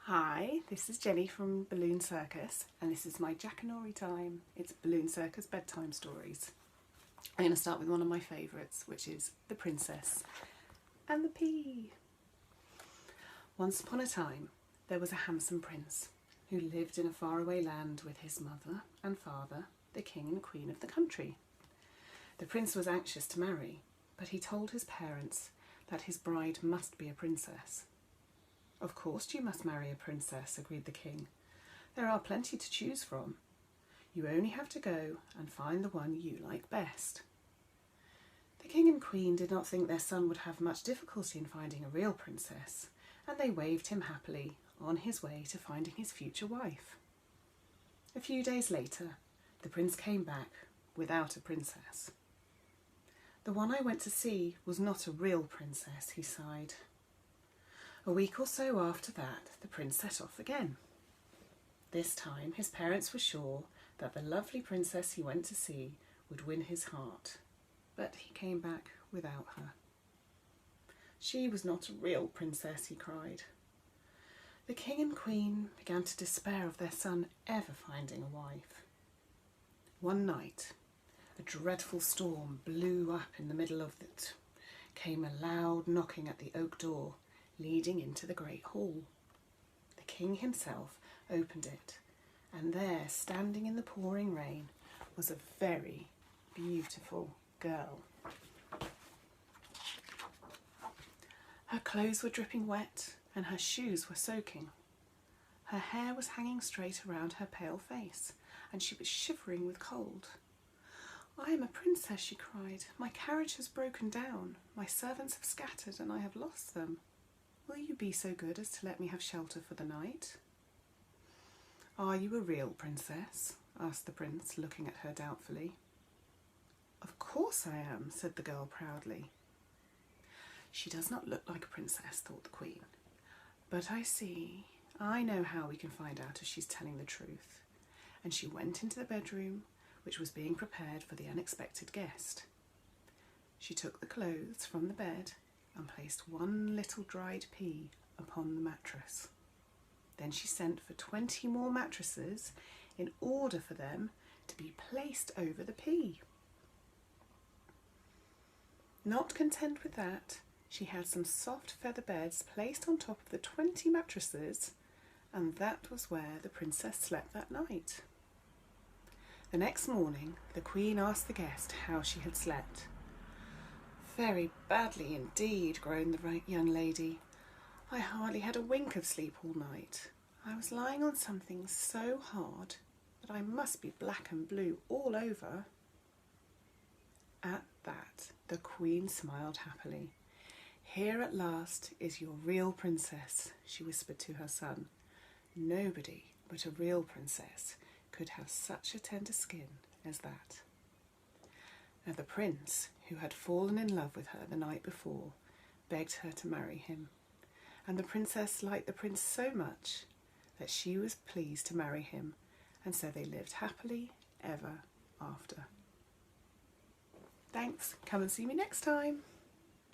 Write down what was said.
Hi, this is Jenny from Balloon Circus, and this is my Jackanory time. It's Balloon Circus bedtime stories. I'm going to start with one of my favourites, which is The Princess and the Pea. Once upon a time, there was a handsome prince who lived in a faraway land with his mother and father, the king and queen of the country. The prince was anxious to marry, but he told his parents that his bride must be a princess. "Of course you must marry a princess," agreed the king. "There are plenty to choose from. You only have to go and find the one you like best." The king and queen did not think their son would have much difficulty in finding a real princess, and they waved him happily on his way to finding his future wife. A few days later, the prince came back without a princess. "The one I went to see was not a real princess," he sighed. A week or so after that, the prince set off again. This time, his parents were sure that the lovely princess he went to see would win his heart, but he came back without her. "She was not a real princess," he cried. The king and queen began to despair of their son ever finding a wife. One night, a dreadful storm blew up in the middle of it. Came a loud knocking at the oak door, leading into the great hall. The king himself opened it, and there, standing in the pouring rain, was a very beautiful girl. Her clothes were dripping wet, and her shoes were soaking. Her hair was hanging straight around her pale face, and she was shivering with cold. "I am a princess," she cried. "My carriage has broken down. My servants have scattered, and I have lost them. Will you be so good as to let me have shelter for the night?" "Are you a real princess?" asked the prince, looking at her doubtfully. "Of course I am," said the girl proudly. "She does not look like a princess," thought the queen. "But I know how we can find out if she's telling the truth." And she went into the bedroom, which was being prepared for the unexpected guest. She took the clothes from the bed and placed one little dried pea upon the mattress. Then she sent for 20 more mattresses in order for them to be placed over the pea. Not content with that, she had some soft feather beds placed on top of the 20 mattresses, and that was where the princess slept that night. The next morning, the queen asked the guest how she had slept. "Very badly indeed," groaned the young lady. "I hardly had a wink of sleep all night. I was lying on something so hard that I must be black and blue all over." At that, the queen smiled happily. "Here at last is your real princess," she whispered to her son. "Nobody but a real princess could have such a tender skin as that." Now the prince, who had fallen in love with her the night before, begged her to marry him, and the princess liked the prince so much that she was pleased to marry him, and so they lived happily ever after. Thanks, come and see me next time.